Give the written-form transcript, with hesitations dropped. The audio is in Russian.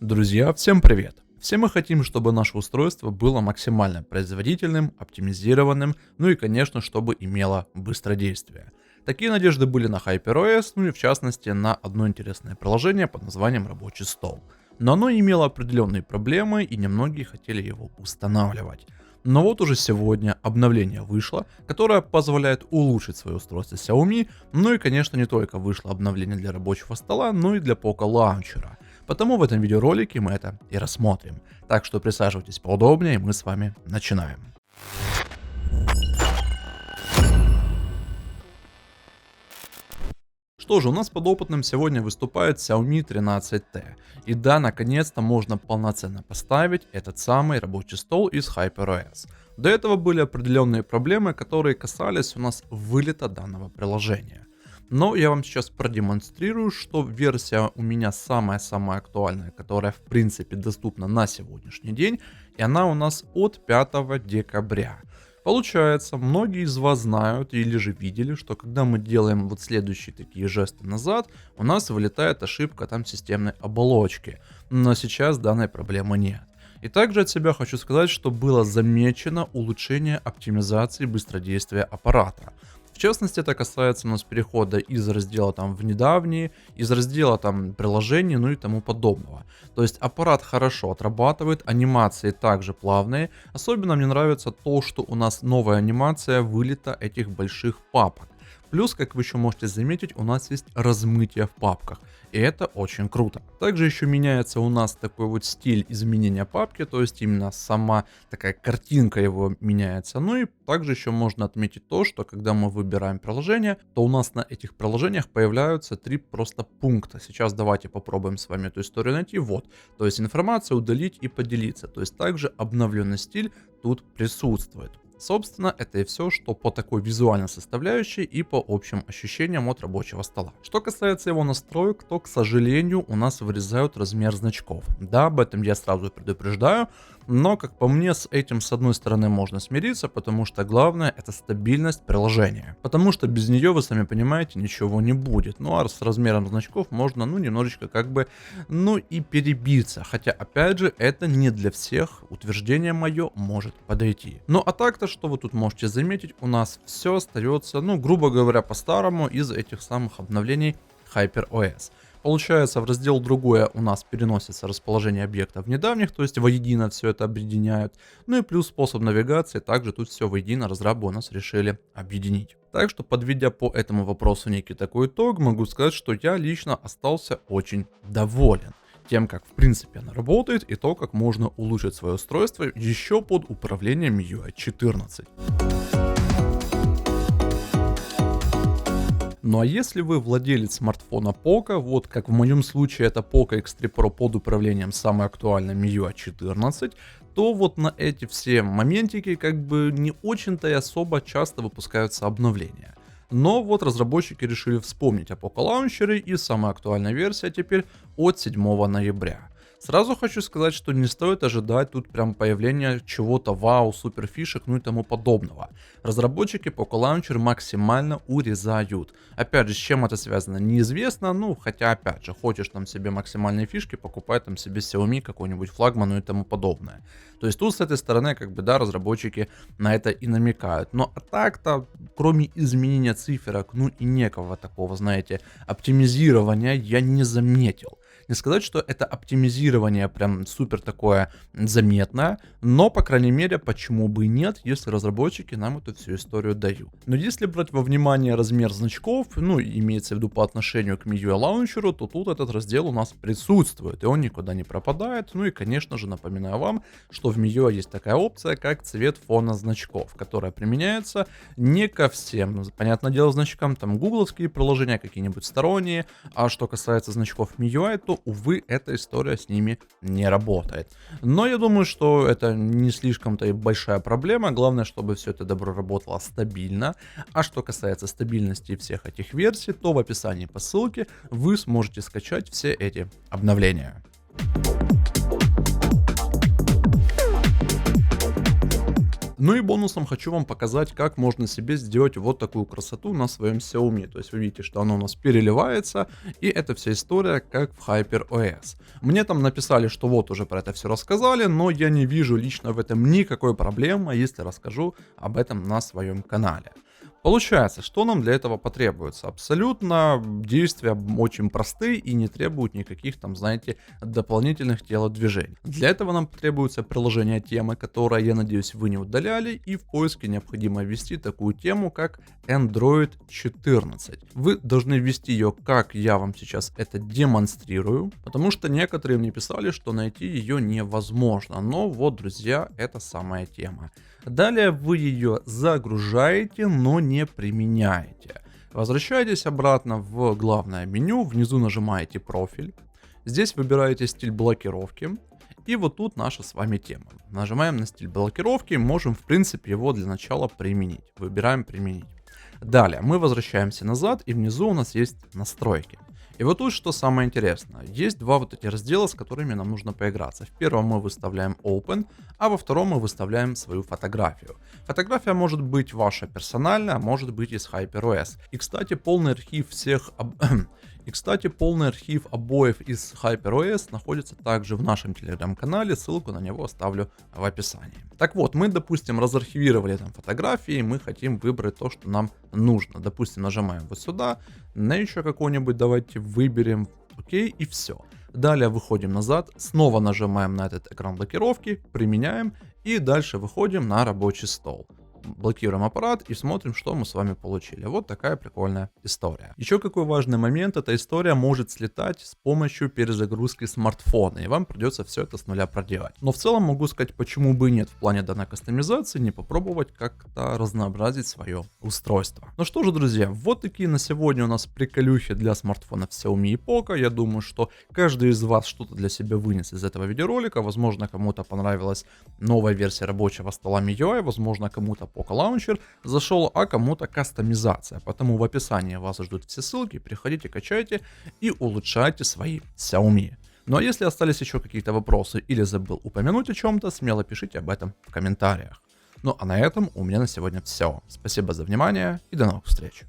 Друзья, всем привет! Все мы хотим, чтобы наше устройство было максимально производительным, оптимизированным, ну и, конечно, чтобы имело быстродействие. Такие надежды были на HyperOS, ну и в частности на одно интересное приложение под названием Рабочий стол. Но оно имело определенные проблемы и немногие хотели его устанавливать. Но вот уже сегодня обновление вышло, которое позволяет улучшить свое устройство Xiaomi, ну и конечно не только вышло обновление для рабочего стола, но и для Poco Launcher. Потому в этом видеоролике мы это и рассмотрим. Так что присаживайтесь поудобнее, и мы с вами начинаем. Что же, у нас подопытным сегодня выступает Xiaomi 13T. И да, наконец-то можно полноценно поставить этот самый рабочий стол из HyperOS. До этого были определенные проблемы, которые касались у нас вылета данного приложения. Но я вам сейчас продемонстрирую, что версия у меня самая-самая актуальная, которая в принципе доступна на сегодняшний день, и она у нас от 5 декабря. Получается, многие из вас знают или же видели, что когда мы делаем вот следующие такие жесты назад, у нас вылетает ошибка там системной оболочки, но сейчас данной проблемы нет. И также от себя хочу сказать, что было замечено улучшение оптимизации быстродействия аппарата. В частности, это касается у нас перехода из раздела там в недавние, из раздела там приложений, ну и тому подобного. То есть аппарат хорошо отрабатывает, анимации также плавные. Особенно мне нравится то, что у нас новая анимация вылета этих больших папок. Плюс, как вы еще можете заметить, у нас есть размытие в папках. И это очень круто. Также еще меняется у нас такой вот стиль изменения папки, то есть именно сама такая картинка его меняется. Ну и также еще можно отметить то, что когда мы выбираем приложение, то у нас на этих приложениях появляются три просто пункта. Сейчас давайте попробуем с вами эту историю найти. Вот, то есть информация, удалить и поделиться. То есть также обновленный стиль тут присутствует. Собственно, это и все, что по такой визуальной составляющей и по общим ощущениям от рабочего стола. Что касается его настроек, то, к сожалению, у нас вырезают размер значков. Да, об этом я сразу предупреждаю, но, как по мне, с этим с одной стороны можно смириться, потому что главное это стабильность приложения. Потому что без нее, вы сами понимаете, ничего не будет. Ну а с размером значков можно, ну, немножечко как бы, ну и перебиться. Хотя, опять же, это не для всех, утверждение мое может подойти. Ну а так-то, что вы тут можете заметить, у нас все остается, ну, грубо говоря, по-старому из этих самых обновлений HyperOS. Получается, в раздел «Другое» у нас переносится расположение объектов недавних, то есть воедино все это объединяют. Ну и плюс способ навигации, также тут все воедино разрабы у нас решили объединить. Так что, подведя по этому вопросу некий такой итог, могу сказать, что я лично остался очень доволен тем, как в принципе она работает, и то, как можно улучшить свое устройство еще под управлением MIUI 14. Ну а если вы владелец смартфона Poco, вот как в моем случае это Poco X3 Pro под управлением самой актуальной MIUI 14, то вот на эти все моментики как бы не очень-то и особо часто выпускаются обновления. Но вот разработчики решили вспомнить о Poco Launcher, и самая актуальная версия теперь от 7 ноября. Сразу хочу сказать, что не стоит ожидать тут прям появления чего-то вау, супер фишек, ну и тому подобного. Разработчики Poco Launcher максимально урезают. Опять же, с чем это связано, неизвестно, ну хотя опять же, хочешь там себе максимальные фишки, покупай там себе Xiaomi какой-нибудь флагман, ну и тому подобное. То есть тут с этой стороны как бы да, разработчики на это и намекают. Но а так-то, кроме изменения циферок, ну и некого такого, знаете, оптимизирования я не заметил. Не сказать, что это оптимизирование прям супер такое заметное, но, по крайней мере, почему бы и нет, если разработчики нам эту всю историю дают. Но если брать во внимание размер значков, ну, имеется в виду по отношению к MIUI Launcher, то тут этот раздел у нас присутствует, и он никуда не пропадает. Ну и, конечно же, напоминаю вам, что в MIUI есть такая опция, как цвет фона значков, которая применяется не ко всем, понятное дело, значкам, там, гугловские приложения, какие-нибудь сторонние, а что касается значков MIUI, то увы, эта история с ними не работает. Но я думаю, что это не слишком-то и большая проблема. Главное, чтобы все это добро работало стабильно. А что касается стабильности всех этих версий, то в описании по ссылке вы сможете скачать все эти обновления. Ну и бонусом хочу вам показать, как можно себе сделать вот такую красоту на своем Xiaomi. То есть вы видите, что оно у нас переливается, и это вся история как в HyperOS. Мне там написали, что вот уже про это все рассказали, но я не вижу лично в этом никакой проблемы, если расскажу об этом на своем канале. Получается, что нам для этого потребуется? Абсолютно действия очень простые и не требуют никаких там, знаете, дополнительных телодвижений. Для этого нам потребуется приложение темы, которое, я надеюсь, вы не удаляли, и в поиске необходимо ввести такую тему, как Android 14. Вы должны ввести ее, как я вам сейчас это демонстрирую, потому что некоторые мне писали, что найти ее невозможно. Но вот, друзья, это самая тема. Далее вы ее загружаете, но не применяете. Возвращаетесь обратно в главное меню, внизу нажимаете профиль. Здесь выбираете стиль блокировки. И вот тут наша с вами тема. Нажимаем на стиль блокировки, можем в принципе его для начала применить. Выбираем применить. Далее мы возвращаемся назад, и внизу у нас есть настройки. И вот тут что самое интересное. Есть два вот эти раздела, с которыми нам нужно поиграться. В первом мы выставляем Open, а во втором мы выставляем свою фотографию. Фотография может быть ваша персональная, а может быть из HyperOS. И, кстати, полный архив полный архив обоев из HyperOS находится также в нашем телеграм-канале, ссылку на него оставлю в описании. Так вот, мы, допустим, разархивировали там фотографии, мы хотим выбрать то, что нам нужно. Допустим, нажимаем вот сюда, на еще какой-нибудь давайте выберем, окей, и все. Далее выходим назад, снова нажимаем на этот экран блокировки, применяем и дальше выходим на рабочий стол. Блокируем аппарат и смотрим, что мы с вами получили. Вот такая прикольная история. Еще какой важный момент, эта история может слетать с помощью перезагрузки смартфона, и вам придется все это с нуля проделать. Но в целом могу сказать, почему бы и нет в плане данной кастомизации не попробовать как-то разнообразить свое устройство. Ну что же, друзья, вот такие на сегодня у нас приколюхи для смартфонов Xiaomi и Poco. Я думаю, что каждый из вас что-то для себя вынес из этого видеоролика. Возможно, кому-то понравилась новая версия рабочего стола MIUI, возможно, кому-то Poco Launcher зашел, а кому-то кастомизация. Поэтому в описании вас ждут все ссылки, переходите, качайте и улучшайте свои Xiaomi. Ну а если остались еще какие-то вопросы или забыл упомянуть о чем-то, смело пишите об этом в комментариях. Ну а на этом у меня на сегодня все. Спасибо за внимание и до новых встреч.